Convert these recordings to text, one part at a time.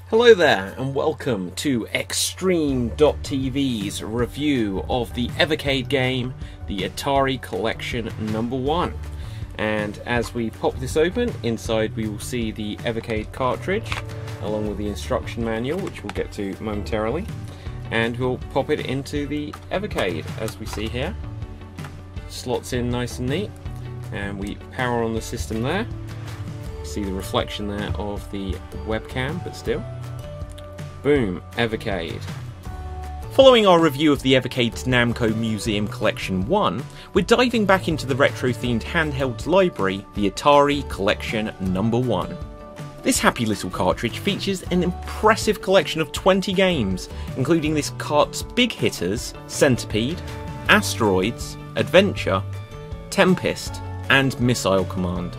Hello there and welcome to Xstreamed.tv's review of the Evercade game, the Atari Collection #1. And as we pop this open, inside we will see the Evercade cartridge along with the instruction manual, which we'll get to momentarily. And we'll pop it into the Evercade as we see here. Slots in nice and neat, and we power on the system there. See the reflection there of the webcam, but still. Boom, Evercade. Following our review of the Evercade Namco Museum Collection 1, we're diving back into the retro-themed handheld library, the Atari Collection #1. This happy little cartridge features an impressive collection of 20 games, including this cart's big hitters, Centipede, Asteroids, Adventure, Tempest, and Missile Command.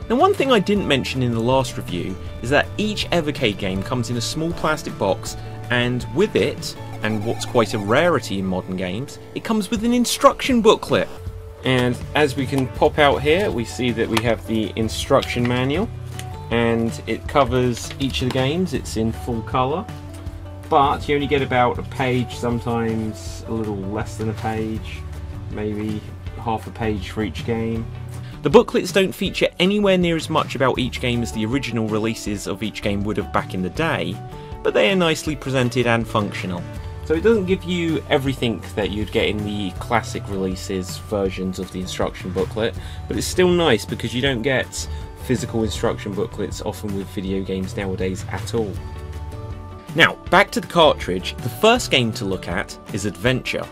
Now, one thing I didn't mention in the last review is that each Evercade game comes in a small plastic box, and with it, and what's quite a rarity in modern games, it comes with an instruction booklet. And as we can pop out here, we see that we have the instruction manual, and it covers each of the games. It's in full colour, but you only get about a page, sometimes a little less than a page, maybe half a page for each game. The booklets don't feature anywhere near as much about each game as the original releases of each game would have back in the day, but they are nicely presented and functional. So it doesn't give you everything that you'd get in the classic releases versions of the instruction booklet, but it's still nice because you don't get physical instruction booklets often with video games nowadays at all. Now, back to the cartridge, the first game to look at is Adventure.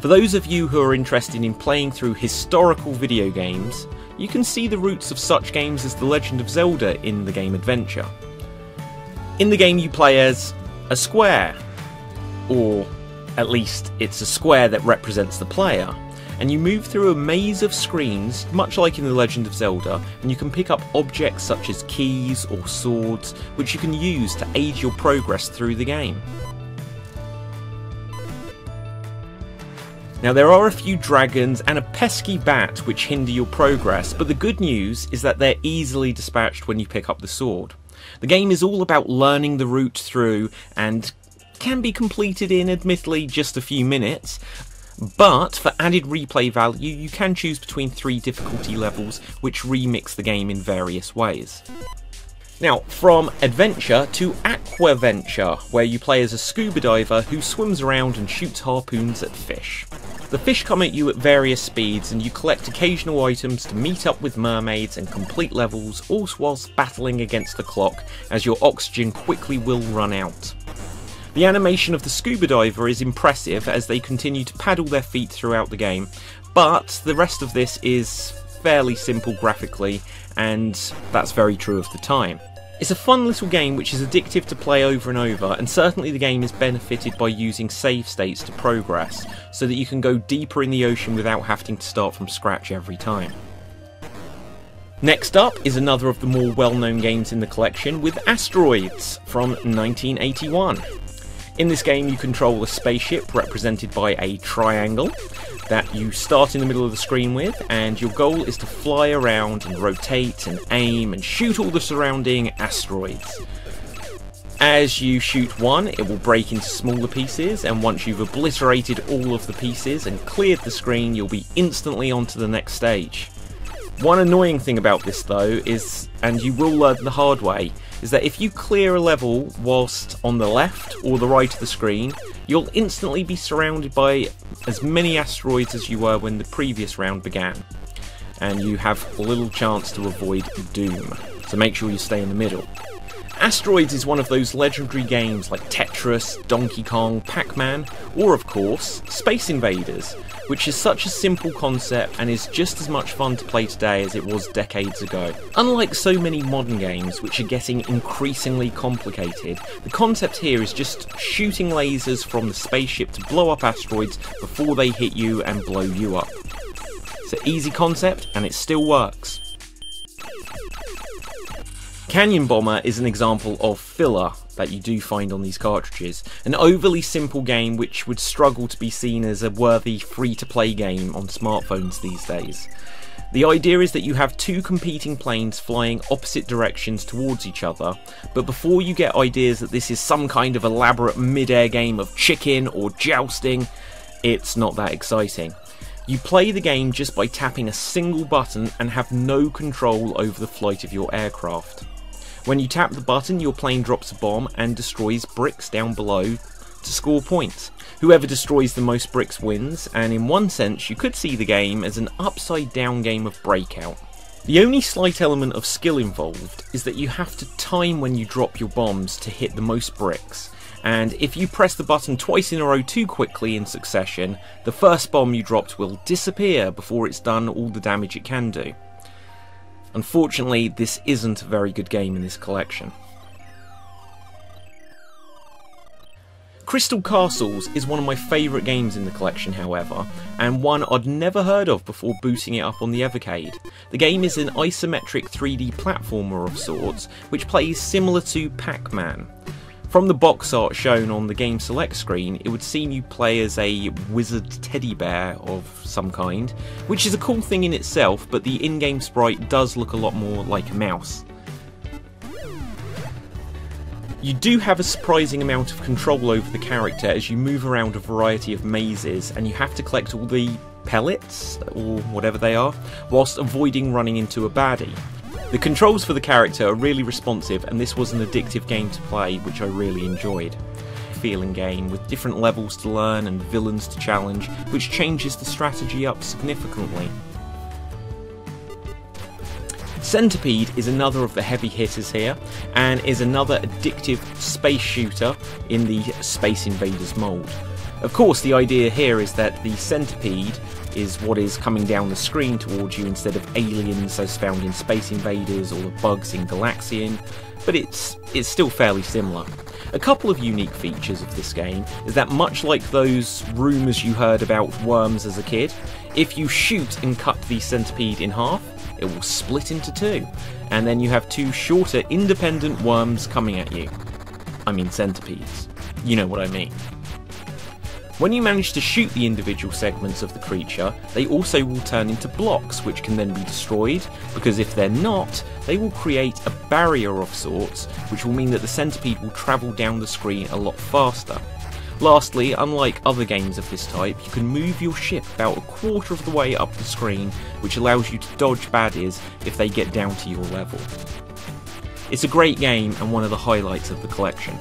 For those of you who are interested in playing through historical video games, you can see the roots of such games as The Legend of Zelda in the game Adventure. In the game you play as a square, or at least it's a square that represents the player, and you move through a maze of screens, much like in The Legend of Zelda, and you can pick up objects such as keys or swords, which you can use to aid your progress through the game. Now, there are a few dragons and a pesky bat which hinder your progress, but the good news is that they're easily dispatched when you pick up the sword. The game is all about learning the route through and can be completed in, admittedly, just a few minutes, but for added replay value you can choose between 3 difficulty levels which remix the game in various ways. Now, from Adventure to Aquaventure, where you play as a scuba diver who swims around and shoots harpoons at fish. The fish come at you at various speeds, and you collect occasional items to meet up with mermaids and complete levels, all whilst battling against the clock, as your oxygen quickly will run out. The animation of the scuba diver is impressive as they continue to paddle their feet throughout the game, but the rest of this is fairly simple graphically, and that's very true of the time. It's a fun little game which is addictive to play over and over, and certainly the game is benefited by using save states to progress, so that you can go deeper in the ocean without having to start from scratch every time. Next up is another of the more well-known games in the collection, with Asteroids from 1981. In this game you control a spaceship represented by a triangle that you start in the middle of the screen with, and your goal is to fly around and rotate and aim and shoot all the surrounding asteroids. As you shoot one, it will break into smaller pieces, and once you've obliterated all of the pieces and cleared the screen, you'll be instantly on to the next stage. One annoying thing about this though is, and you will learn the hard way, is that if you clear a level whilst on the left or the right of the screen, you'll instantly be surrounded by as many asteroids as you were when the previous round began, and you have little chance to avoid doom, so make sure you stay in the middle. Asteroids is one of those legendary games like Tetris, Donkey Kong, Pac-Man, or of course, Space Invaders, which is such a simple concept and is just as much fun to play today as it was decades ago. Unlike so many modern games, which are getting increasingly complicated, the concept here is just shooting lasers from the spaceship to blow up asteroids before they hit you and blow you up. It's an easy concept and it still works. Canyon Bomber is an example of filler that you do find on these cartridges. An overly simple game which would struggle to be seen as a worthy free-to-play game on smartphones these days. The idea is that you have two competing planes flying opposite directions towards each other, but before you get ideas that this is some kind of elaborate mid-air game of chicken or jousting, it's not that exciting. You play the game just by tapping a single button and have no control over the flight of your aircraft. When you tap the button, your plane drops a bomb and destroys bricks down below to score points. Whoever destroys the most bricks wins, and in one sense you could see the game as an upside down game of Breakout. The only slight element of skill involved is that you have to time when you drop your bombs to hit the most bricks, and if you press the button twice in a row too quickly in succession, the first bomb you dropped will disappear before it's done all the damage it can do. Unfortunately, this isn't a very good game in this collection. Crystal Castles is one of my favourite games in the collection, however, and one I'd never heard of before booting it up on the Evercade. The game is an isometric 3D platformer of sorts, which plays similar to Pac-Man. From the box art shown on the game select screen, it would seem you play as a wizard teddy bear of some kind, which is a cool thing in itself, but the in-game sprite does look a lot more like a mouse. You do have a surprising amount of control over the character as you move around a variety of mazes, and you have to collect all the pellets, or whatever they are, whilst avoiding running into a baddie. The controls for the character are really responsive, and this was an addictive game to play, which I really enjoyed. Feeling game with different levels to learn and villains to challenge, which changes the strategy up significantly. Centipede is another of the heavy hitters here, and is another addictive space shooter in the Space Invaders mould. Of course, the idea here is that the Centipede is what is coming down the screen towards you instead of aliens as found in Space Invaders or the bugs in Galaxian, but it's still fairly similar. A couple of unique features of this game is that, much like those rumours you heard about worms as a kid, if you shoot and cut the Centipede in half, it will split into two, and then you have two shorter independent worms coming at you. I mean centipedes. You know what I mean. When you manage to shoot the individual segments of the creature, they also will turn into blocks which can then be destroyed, because if they're not, they will create a barrier of sorts, which will mean that the centipede will travel down the screen a lot faster. Lastly, unlike other games of this type, you can move your ship about a quarter of the way up the screen, which allows you to dodge baddies if they get down to your level. It's a great game and one of the highlights of the collection.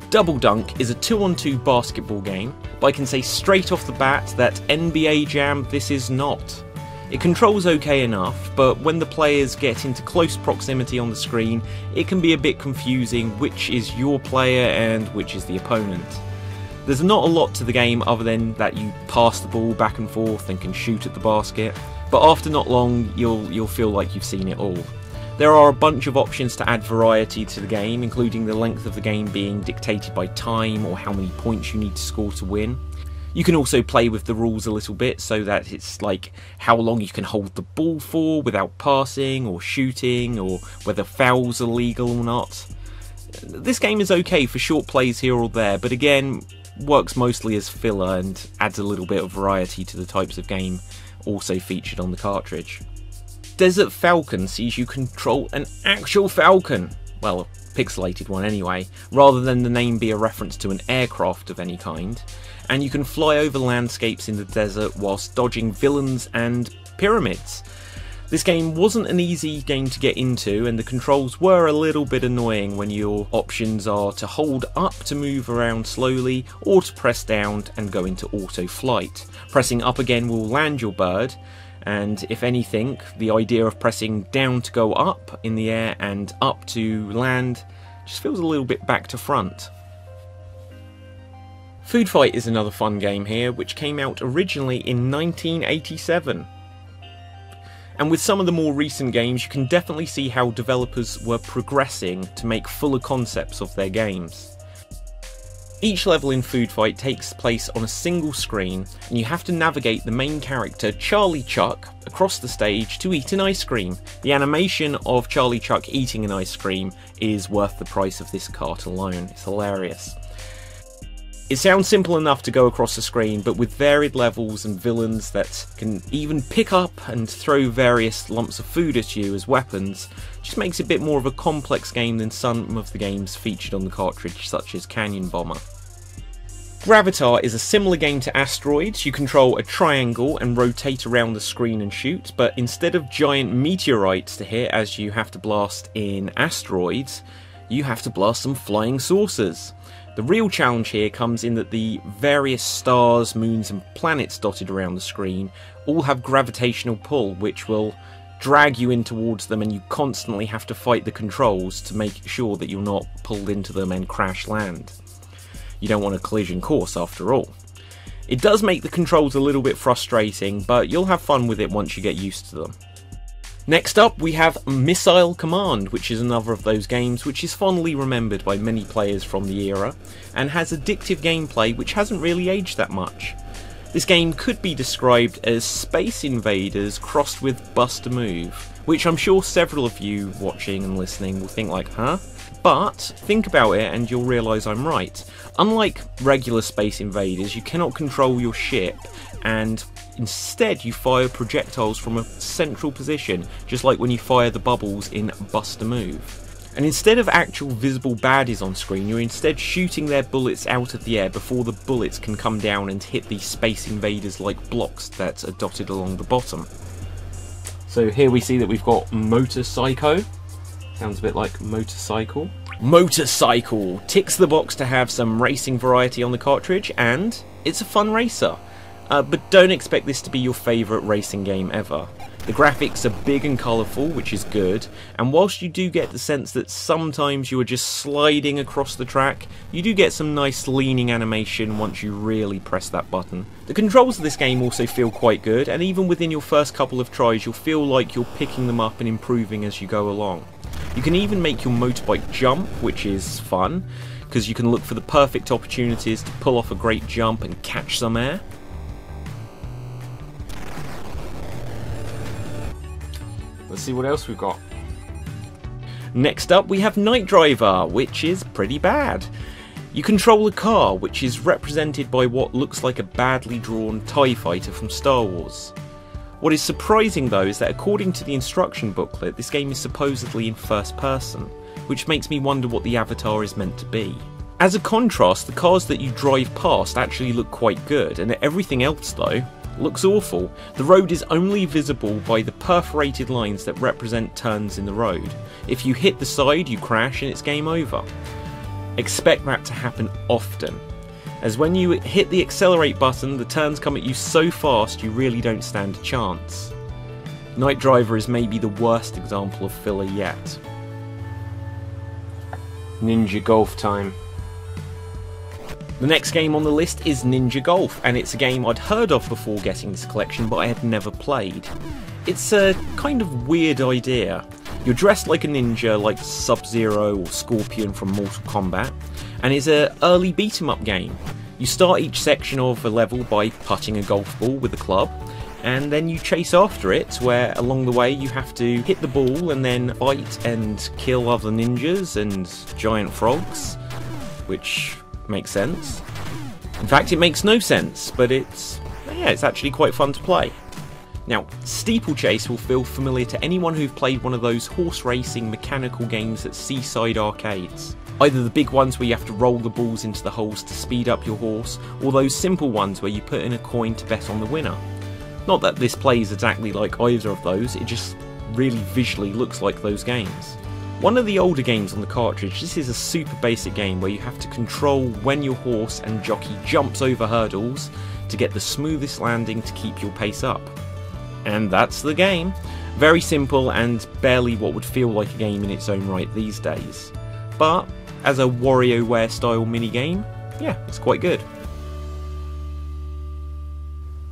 Double Dunk is a 2-on-2 basketball game, but I can say straight off the bat that NBA Jam this is not. It controls okay enough, but when the players get into close proximity on the screen, it can be a bit confusing which is your player and which is the opponent. There's not a lot to the game other than that you pass the ball back and forth and can shoot at the basket, but after not long you'll feel like you've seen it all. There are a bunch of options to add variety to the game, including the length of the game being dictated by time or how many points you need to score to win. You can also play with the rules a little bit, so that it's like how long you can hold the ball for without passing or shooting, or whether fouls are legal or not. This game is okay for short plays here or there, but again, works mostly as filler and adds a little bit of variety to the types of game also featured on the cartridge. Desert Falcon sees you control an actual falcon, well, a pixelated one anyway, rather than the name be a reference to an aircraft of any kind, and you can fly over landscapes in the desert whilst dodging villains and pyramids. This game wasn't an easy game to get into, and the controls were a little bit annoying when your options are to hold up to move around slowly, or to press down and go into auto flight. Pressing up again will land your bird, and if anything, the idea of pressing down to go up in the air and up to land just feels a little bit back to front. Food Fight is another fun game here, which came out originally in 1987. And with some of the more recent games, you can definitely see how developers were progressing to make fuller concepts of their games. Each level in Food Fight takes place on a single screen, and you have to navigate the main character, Charlie Chuck, across the stage to eat an ice cream. The animation of Charlie Chuck eating an ice cream is worth the price of this cart alone. It's hilarious. It sounds simple enough to go across the screen, but with varied levels and villains that can even pick up and throw various lumps of food at you as weapons, just makes it a bit more of a complex game than some of the games featured on the cartridge, such as Canyon Bomber. Gravitar is a similar game to Asteroids. You control a triangle and rotate around the screen and shoot, but instead of giant meteorites to hit as you have to blast in Asteroids, you have to blast some flying saucers. The real challenge here comes in that the various stars, moons and planets dotted around the screen all have gravitational pull, which will drag you in towards them, and you constantly have to fight the controls to make sure that you're not pulled into them and crash land. You don't want a collision course after all. It does make the controls a little bit frustrating, but you'll have fun with it once you get used to them. Next up we have Missile Command, which is another of those games which is fondly remembered by many players from the era, and has addictive gameplay which hasn't really aged that much. This game could be described as Space Invaders crossed with Bust a Move, which I'm sure several of you watching and listening will think like, huh? But think about it and you'll realise I'm right. Unlike regular Space Invaders, you cannot control your ship, and instead you fire projectiles from a central position, just like when you fire the bubbles in Bust a Move. And instead of actual visible baddies on screen, you're instead shooting their bullets out of the air before the bullets can come down and hit the Space Invaders like blocks that are dotted along the bottom. So here we see that we've got Motorcycle. Sounds a bit like motorcycle. Motorcycle ticks the box to have some racing variety on the cartridge, and it's a fun racer. But don't expect this to be your favourite racing game ever. The graphics are big and colourful, which is good, and whilst you do get the sense that sometimes you are just sliding across the track, you do get some nice leaning animation once you really press that button. The controls of this game also feel quite good, and even within your first couple of tries you'll feel like you're picking them up and improving as you go along. You can even make your motorbike jump, which is fun, because you can look for the perfect opportunities to pull off a great jump and catch some air. Let's see what else we've got. Next up we have Night Driver, which is pretty bad. You control a car, which is represented by what looks like a badly drawn TIE fighter from Star Wars. What is surprising though is that according to the instruction booklet, this game is supposedly in first person, which makes me wonder what the avatar is meant to be. As a contrast, the cars that you drive past actually look quite good, and everything else though looks awful. The road is only visible by the perforated lines that represent turns in the road. If you hit the side, you crash and it's game over. Expect that to happen often, as when you hit the accelerate button, the turns come at you so fast you really don't stand a chance. Night Driver is maybe the worst example of filler yet. Ninja Golf time. The next game on the list is Ninja Golf, and it's a game I'd heard of before getting this collection, but I had never played. It's a kind of weird idea. You're dressed like a ninja, like Sub-Zero or Scorpion from Mortal Kombat, and it's an early beat-em-up game. You start each section of a level by putting a golf ball with a club, and then you chase after it, where along the way you have to hit the ball and then fight and kill other ninjas and giant frogs, which makes sense. In fact, it makes no sense, but it's actually quite fun to play. Now, Steeple Chase will feel familiar to anyone who've played one of those horse racing mechanical games at seaside arcades. Either the big ones where you have to roll the balls into the holes to speed up your horse, or those simple ones where you put in a coin to bet on the winner. Not that this plays exactly like either of those, it just really visually looks like those games. One of the older games on the cartridge, this is a super basic game where you have to control when your horse and jockey jumps over hurdles to get the smoothest landing to keep your pace up. And that's the game. Very simple and barely what would feel like a game in its own right these days. But as a WarioWare style minigame, yeah, it's quite good.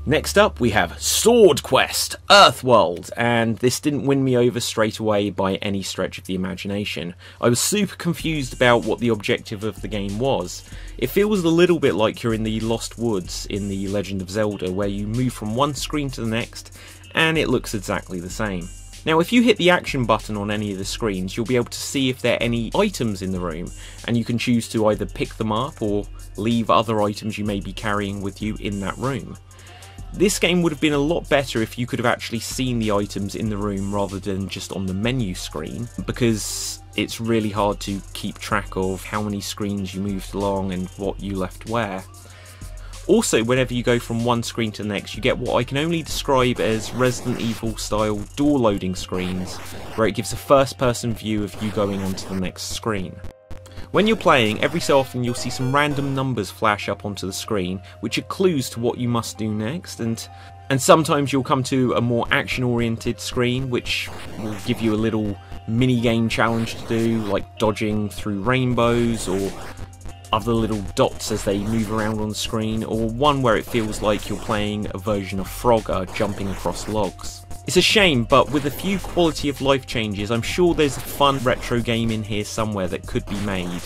Next up we have Sword Quest Earthworld, and this didn't win me over straight away by any stretch of the imagination. I was super confused about what the objective of the game was. It feels a little bit like you're in the Lost Woods in The Legend of Zelda, where you move from one screen to the next and it looks exactly the same. Now if you hit the action button on any of the screens, you'll be able to see if there are any items in the room, and you can choose to either pick them up or leave other items you may be carrying with you in that room. This game would have been a lot better if you could have actually seen the items in the room rather than just on the menu screen, because it's really hard to keep track of how many screens you moved along and what you left where. Also, whenever you go from one screen to the next, you get what I can only describe as Resident Evil style door loading screens, where it gives a first person view of you going onto the next screen. When you're playing, every so often you'll see some random numbers flash up onto the screen, which are clues to what you must do next, and sometimes you'll come to a more action oriented screen, which will give you a little mini game challenge to do, like dodging through rainbows or other little dots as they move around on the screen, or one where it feels like you're playing a version of Frogger jumping across logs. It's a shame, but with a few quality of life changes, I'm sure there's a fun retro game in here somewhere that could be made,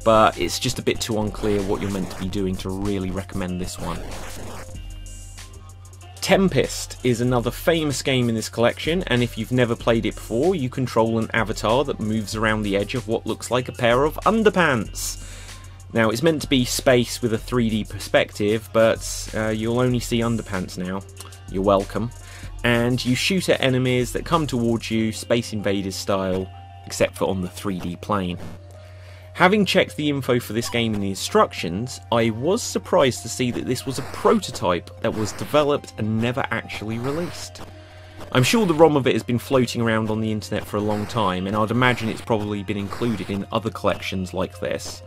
but it's just a bit too unclear what you're meant to be doing to really recommend this one. Tempest is another famous game in this collection, and if you've never played it before, you control an avatar that moves around the edge of what looks like a pair of underpants. Now, it's meant to be space with a 3D perspective, but you'll only see underpants now. You're welcome. And you shoot at enemies that come towards you, Space Invaders style, except for on the 3D plane. Having checked the info for this game in the instructions, I was surprised to see that this was a prototype that was developed and never actually released. I'm sure the ROM of it has been floating around on the internet for a long time, and I'd imagine it's probably been included in other collections like this.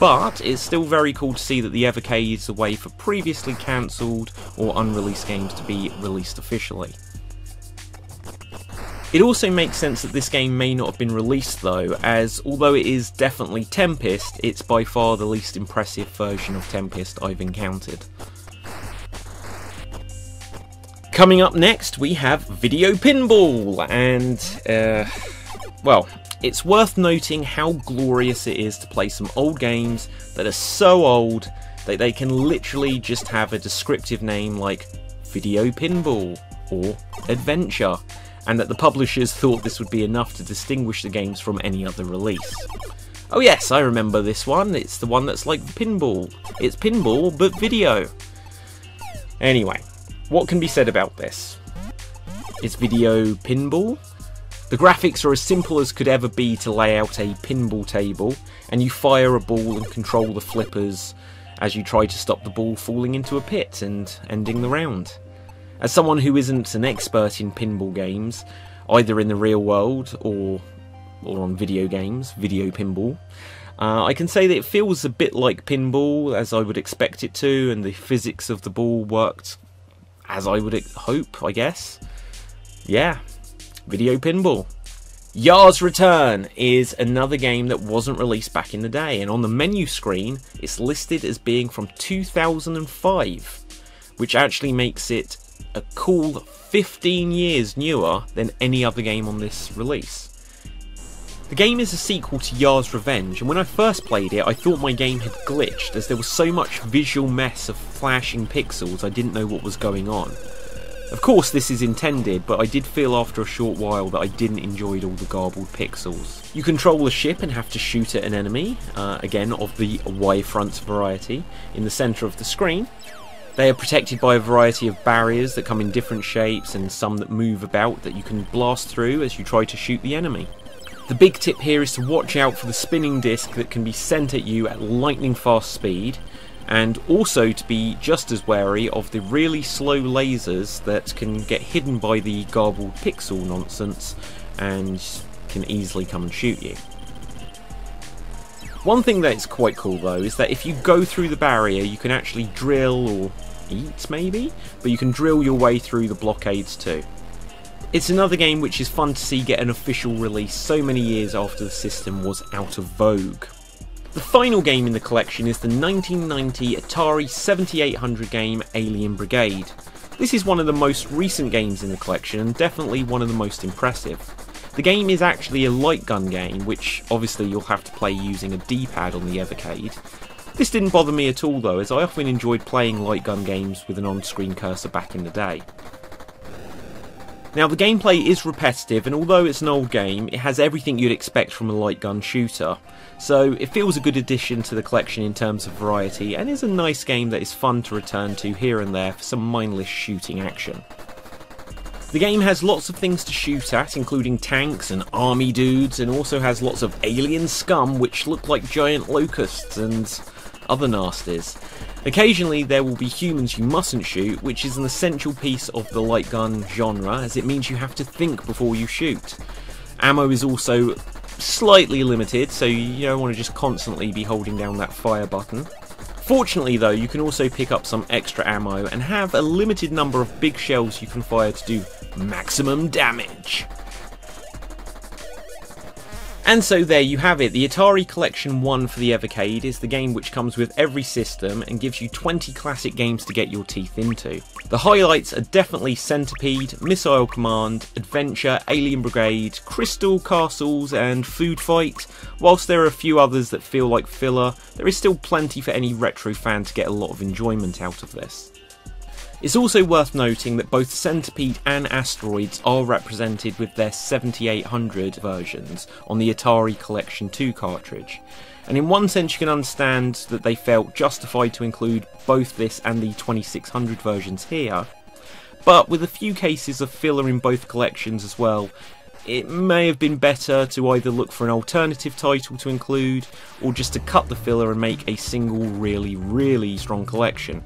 But it's still very cool to see that the Evercade is a way for previously cancelled or unreleased games to be released officially. It also makes sense that this game may not have been released though, as although it is definitely Tempest, it's by far the least impressive version of Tempest I've encountered. Coming up next we have Video Pinball, and well, it's worth noting how glorious it is to play some old games that are so old that they can literally just have a descriptive name like Video Pinball or Adventure, and that the publishers thought this would be enough to distinguish the games from any other release. Oh yes, I remember this one. It's the one that's like Pinball. It's Pinball, but video. Anyway, what can be said about this? It's Video Pinball. The graphics are as simple as could ever be to lay out a pinball table, and you fire a ball and control the flippers as you try to stop the ball falling into a pit and ending the round. As someone who isn't an expert in pinball games, either in the real world or on video games, Video Pinball, I can say that it feels a bit like pinball as I would expect it to, and the physics of the ball worked as I would hope, I guess. Yeah. Video Pinball. Yars Return is another game that wasn't released back in the day, and on the menu screen it's listed as being from 2005, which actually makes it a cool 15 years newer than any other game on this release. The game is a sequel to Yars Revenge, and when I first played it I thought my game had glitched as there was so much visual mess of flashing pixels I didn't know what was going on. Of course this is intended, but I did feel after a short while that I didn't enjoy all the garbled pixels. You control a ship and have to shoot at an enemy, again of the Y-front variety, in the centre of the screen. They are protected by a variety of barriers that come in different shapes and some that move about that you can blast through as you try to shoot the enemy. The big tip here is to watch out for the spinning disc that can be sent at you at lightning fast speed, and also to be just as wary of the really slow lasers that can get hidden by the garbled pixel nonsense and can easily come and shoot you. One thing that is quite cool though is that if you go through the barrier you can actually drill or eat maybe, but you can drill your way through the blockades too. It's another game which is fun to see get an official release so many years after the system was out of vogue. The final game in the collection is the 1990 Atari 7800 game Alien Brigade. This is one of the most recent games in the collection and definitely one of the most impressive. The game is actually a light gun game, which obviously you'll have to play using a D-pad on the Evercade. This didn't bother me at all though, as I often enjoyed playing light gun games with an on-screen cursor back in the day. Now the gameplay is repetitive, and although it's an old game, it has everything you'd expect from a light gun shooter. So it feels a good addition to the collection in terms of variety, and is a nice game that is fun to return to here and there for some mindless shooting action. The game has lots of things to shoot at, including tanks and army dudes, and also has lots of alien scum which look like giant locusts and other nasties. Occasionally there will be humans you mustn't shoot, which is an essential piece of the light gun genre, as it means you have to think before you shoot. Ammo is also slightly limited, so you don't want to just constantly be holding down that fire button. Fortunately though, you can also pick up some extra ammo and have a limited number of big shells you can fire to do maximum damage. And so there you have it. The Atari Collection 1 for the Evercade is the game which comes with every system and gives you 20 classic games to get your teeth into. The highlights are definitely Centipede, Missile Command, Adventure, Alien Brigade, Crystal Castles and Food Fight. Whilst there are a few others that feel like filler, there is still plenty for any retro fan to get a lot of enjoyment out of this. It's also worth noting that both Centipede and Asteroids are represented with their 7800 versions on the Atari Collection 2 cartridge, and in one sense you can understand that they felt justified to include both this and the 2600 versions here, but with a few cases of filler in both collections as well, it may have been better to either look for an alternative title to include, or just to cut the filler and make a single really strong collection.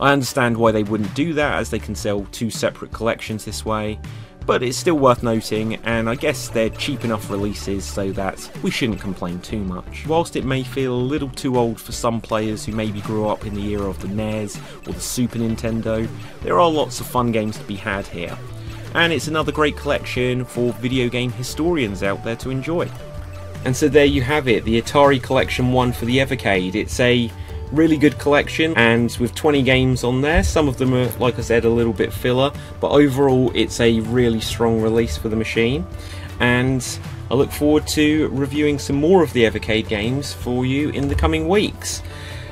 I understand why they wouldn't do that, as they can sell two separate collections this way, but it's still worth noting, and I guess they're cheap enough releases so that we shouldn't complain too much. Whilst it may feel a little too old for some players who maybe grew up in the era of the NES or the Super Nintendo, there are lots of fun games to be had here, and it's another great collection for video game historians out there to enjoy. And so there you have it, the Atari Collection 1 for the Evercade. It's a really good collection, and with 20 games on there, some of them are, like I said, a little bit filler, but overall it's a really strong release for the machine, and I look forward to reviewing some more of the Evercade games for you in the coming weeks.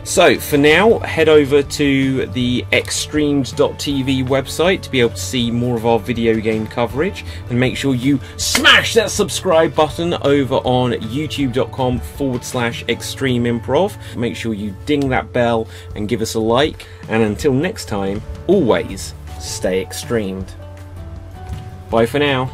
So for now, head over to the Xstreamed.tv website to be able to see more of our video game coverage, and make sure you smash that subscribe button over on youtube.com/extremeimprov. Make sure you ding that bell and give us a like, and until next time, always stay extremed. Bye for now.